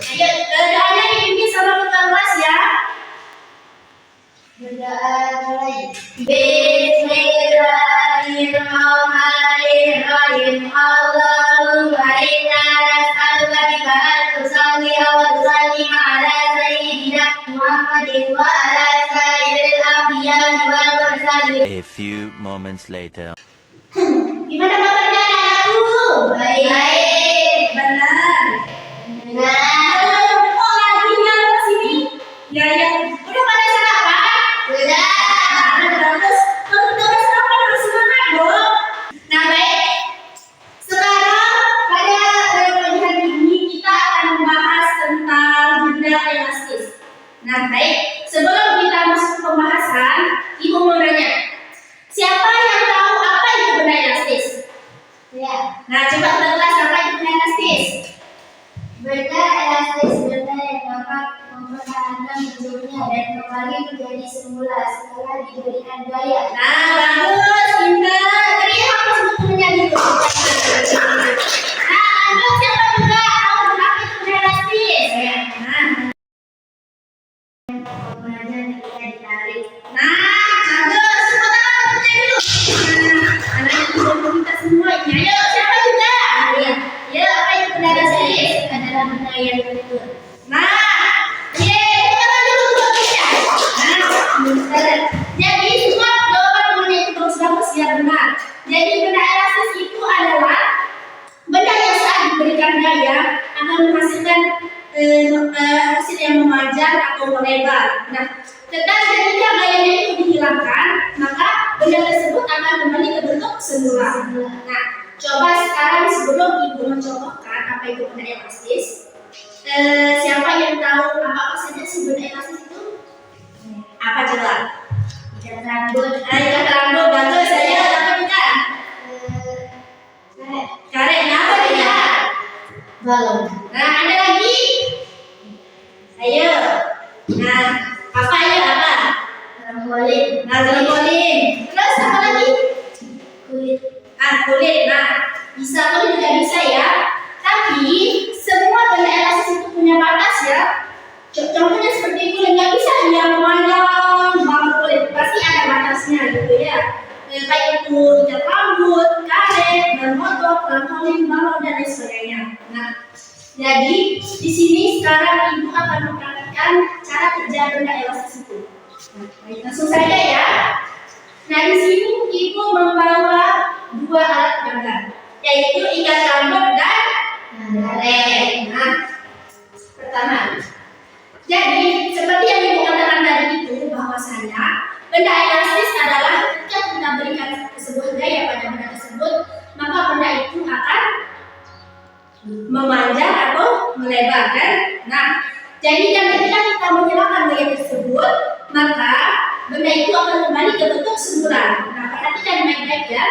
Ayo, doanya dipimpin sama ketua kelas ya. Berdoa mulai. Bismillahirrahmanirrahim. Allahumma inna nas'aluka an tusalli wa tusallim ala sayyidina Muhammadin wa ala sayyidil anbiya'i wal mursalin. A few moments later. Gimana kabarnya anakku? Baik. Benar. Kok lagi nyala sini? Ya. Udah pada sarapan? Sudah. Terus kalau udah sarapan harus semangat dong. Nah baik. Sekarang pada pagi hari ini kita akan membahas tentang benda elastis. Nah baik. Sebelum kita masuk ke pembahasan, Ibu mau nanya. Siapa yang tahu apa itu benda elastis? Ya. Nah, coba kelas apa itu benda elastis? Benda elastis benda yang dapat mempertahankan bentuknya dan kembali menjadi semula setelah diberikan gaya. Nah, bagus, pintar. Tadi apa sebetulnya gitu? Nah, lanjut siapa juga tahu apa itu benda elastis? Nah, pengajar ketika ditarik. Nah, bagus. Kita semuanya. Ayo, siapa juga? Ya, apa itu benda elastis? Adalah benda yang betul. Nah, kita lanjut dulu ya. Nah, jadi semua jawaban itu bagus-bagus ya benar. Jadi benda elastis itu adalah benda yang saat diberikan gaya akan menghasilkan hasil yang memanjang atau melebar. Nah, tetapi ketika gayanya itu dihilangkan, maka benda tersebut akan kembali ke bentuk semula. Nah, coba sekarang sebelum Ibu mencontohkan apa itu benda elastis, siapa yang tahu apa saja sih benda elastis itu? Apa coba? Ikat rambut. Ikat rambut bagus. Saya apa juga? Karet. Apa juga? Balon. Nah, ada lagi? Ayo. Nah, apa ya? Apa? Trampolin. Nah, trampolin. Terus apa lagi? Kulit. Kulit. Nah, bisa kulit juga bisa ya. Tapi semua benda elastis itu punya batas ya. Contohnya seperti kulit, nggak bisa yang memanjang banget kulit. Pasti ada batasnya gitu ya. Kayak itu ikat rambut, karet, dan motor, trampolin, balon dan lain sebagainya. Nah, jadi di sini sekarang Ibu akan mempraktikkan cara kerja benda elastis itu. Baik, langsung saja ya. Nah, di sini Ibu membawa dua alat peraga, yaitu ikat rambut dan karet. Nah, pertama. Jadi, seperti yang Ibu katakan tadi itu bahwasanya benda elastis adalah ketika kita berikan sebuah gaya pada benda tersebut, maka benda itu akan memanjang atau melebar kan? Nah, jadi ketika kita menghilangkan gaya tersebut, maka benda itu akan kembali ke bentuk semula. Nah, perhatikan baik-baik ya.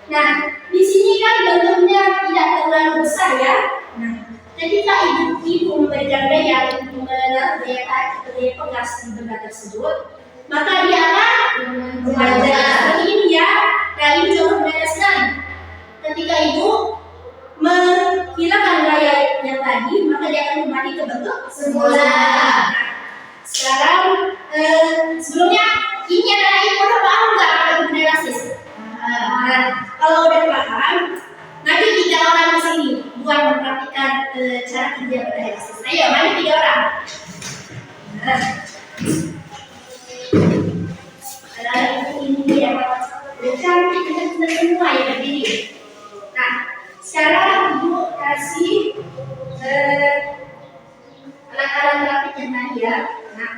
Nah, di sini kan bentuknya tidak terlalu besar ya. Nah, ketika ibu memberikan gaya untuk menaruh daya tarik atau daya pegas di benda tersebut, maka dia akan memanjang seperti ini ya. Nah, Ibu coba membereskan. Ketika Ibu menghilangkan gaya yang tadi, maka dia akan kembali ke bentuk semula. Nah, sekarang sebelumnya ini adalah Ibu udah paham nggak apa itu benda elastis? Nah, kalau udah paham, nanti 3 orang di sini buat mempraktikkan cara kerja benda elastis. Ayo, mari 3 orang. Nah, adalah ini dia. Cantik kita semua ya berdiri. Nah, sekarang Ibu kasih alat-alat grafik yang tadi ya. Nah,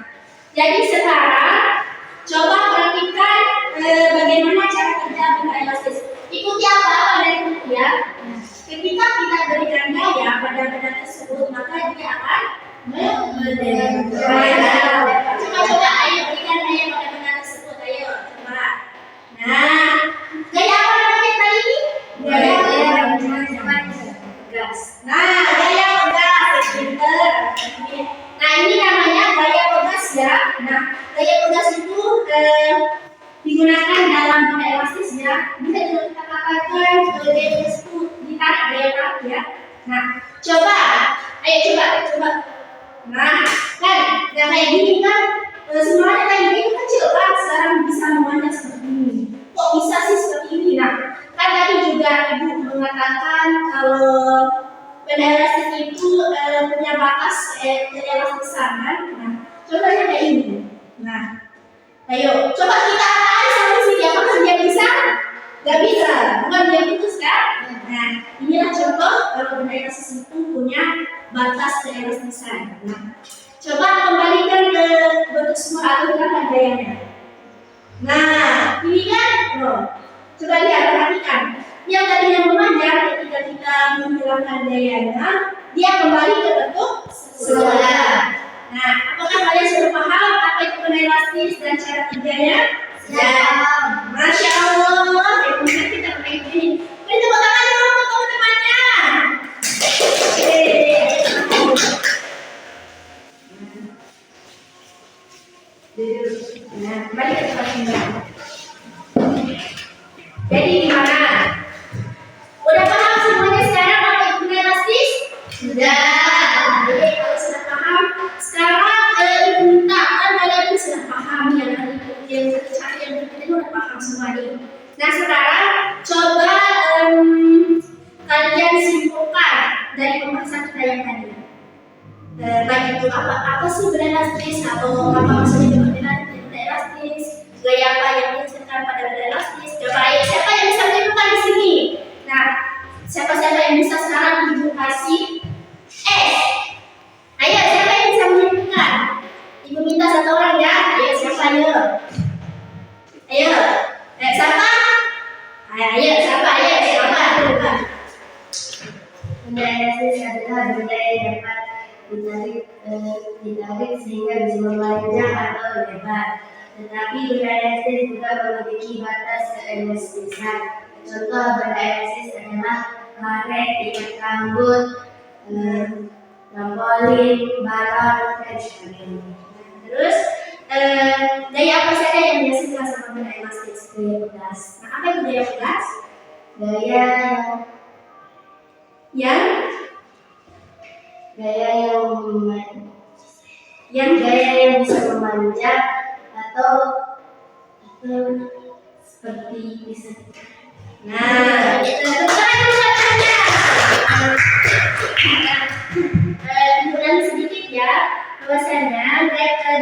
jadi sekarang coba perhatikan bagaimana cara kerja benda elastis. Ikuti apa dari buku ya. Ketika kita berikan gaya pada benda tersebut, maka dia akan coba ayo berikan gaya pada benda tersebut. Ayo coba. Nah, gaya apa namanya tadi ini? Gaya pegas. Nah, gaya pegas, pinter. Nah, ini namanya gaya pegas ya. Nah, gaya pegas itu digunakan dalam benda elastis ya. Bisa juga kita katakan gaya pegas itu ditarik, gaya tarik ya. Nah, coba, ayo coba coba. Nah, kan, yang kayak gini kan, semuanya kayak gini kecil kan, sekarang bisa memanjang seperti ini. Kok bisa sih seperti ini? Nah, kan tadi juga ibu mengatakan kalau benda elastis itu punya batas keelastisan kan. Nah, contohnya kayak ini. Nah, ayo coba kita tarik sampai sini, apakah dia bisa? Gak bisa, bukan dia putus kan? Nah, inilah contoh kalau benda elastis itu punya batas keelastisan. Nah, coba kembalikan ke bentuk semua atau hilangkan gayanya. Nah, ini kan, coba lihat, perhatikan. Yang tadinya memanjang ketika kita menghilangkan gayanya, dia kembali ke bentuk semula. Nah, apakah kalian sudah paham apa itu benda elastis dan cara kerjanya? Ya, Masya Allah. Kemudian kita pakai ini. Beri tepuk tangan dulu untuk teman-temannya. Nah, kembali ke tempat ini. Jadi gimana? Udah paham semuanya sekarang apa itu benda elastis? Sudah. Jadi kalau sudah paham, sekarang ibu minta kan kalian sudah paham yang itu udah paham semua nih. Nah sekarang coba kalian simpulkan dari pembahasan kita yang tadi. Baik itu apa sih benda elastis atau apa maksudnya benda elastis, gaya apa yang dihasilkan pada benda elastis. Coba ayo siapa yang bisa menentukan di sini? Nah siapa yang bisa sekarang ibu kasih Ayo siapa yang bisa menentukan? Ibu minta satu orang ya. Ayo siapa ayo? Ayo. Siapa? Ayo siapa? Coba. Benda elastis adalah benda yang dapat ditarik sehingga bisa memanjang atau lebar. Tetapi benda elastis juga memiliki batas keelastisan. Contoh benda elastis adalah karet, ikat rambut, trampolin, balon, dan sebagainya. Terus gaya apa saja yang dihasilkan sama benda elastis? Gaya pedas. Nah apa itu gaya pedas? Gaya Yang bisa memanjang atau seperti bisa. Nah, kemudian sedikit ya, bahwasanya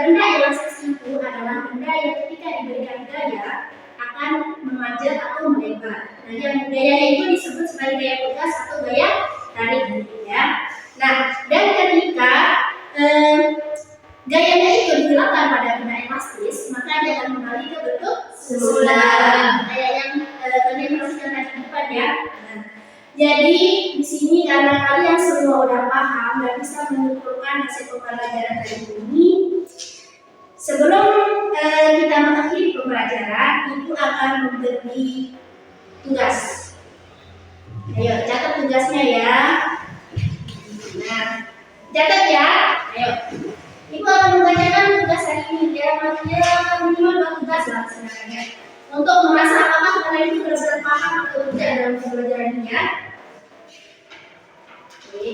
benda elastis itu adalah benda yang ketika diberikan gaya akan memanjang atau melebar. Nah, yang gaya itu disebut sebagai gaya pegas atau gaya tarik ya. Nah, dan ketika gayanya itu dihilangkan pada benda elastis, maka dia akan kembali ke bentuk semula. Kayak yang kalian perhatikan tadi depan ya. Nah, jadi di sini karena kalian semua udah paham dan bisa menyimpulkan hasil pembelajaran dari ini, sebelum kita mengakhiri pembelajaran, itu akan memberi tugas. Ayo catat tugasnya ya. Nah, catat ya. Ayo. Ibu akan membacakan tugas hari ini. Dia minimal 2 tugas lah sebenarnya. Untuk merasa apakah kalian itu benar-benar paham atau tidak dalam pembelajaran ini ya. Oke.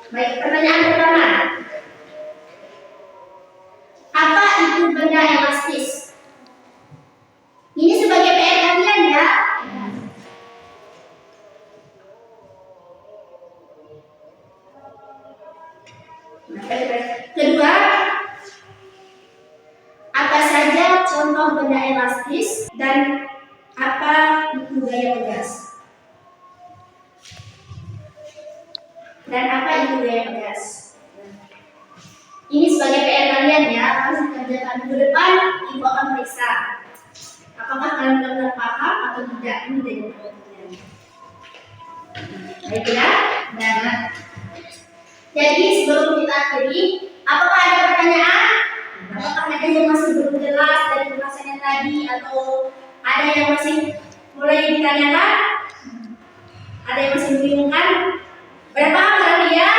Baik, pertanyaan pertama. Apa itu benda elastis? Ini sebagai PR kalian ya. Kedua, apa saja contoh benda elastis dan apa itu gaya pegas? Dan apa itu gaya pegas? Ini sebagai PR kalian ya, harus dikerjakan minggu depan. Ibu akan periksa apakah kalian benar-benar paham atau tidak. Ini dari kalian. Baik ya, dan jadi sebelum kita akhiri, apakah ada pertanyaan? Apakah ada yang masih belum jelas dari pembahasan yang tadi atau ada yang masih mulai ditanyakan? Ada yang masih membingungkan? Berapa berarti ya?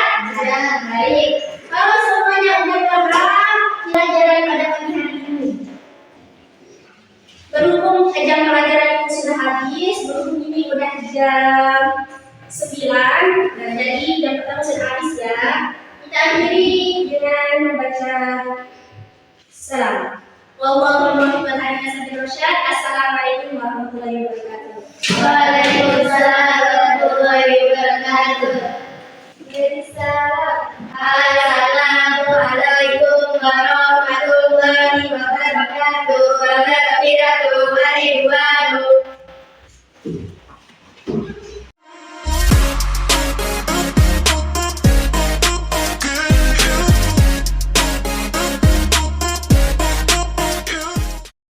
Baik. Kalau semuanya udah paham, pelajaran pada pagi hari ini. Berhubung jam pelajaran itu sudah habis, berhubung ini udah jam 9. Jadi yang pertama sudah habis ya. Kita akhiri dengan membaca salam. Assalamualaikum warahmatullahi wabarakatuh. Waalaikumsalam warahmatullahi wabarakatuh. Bisa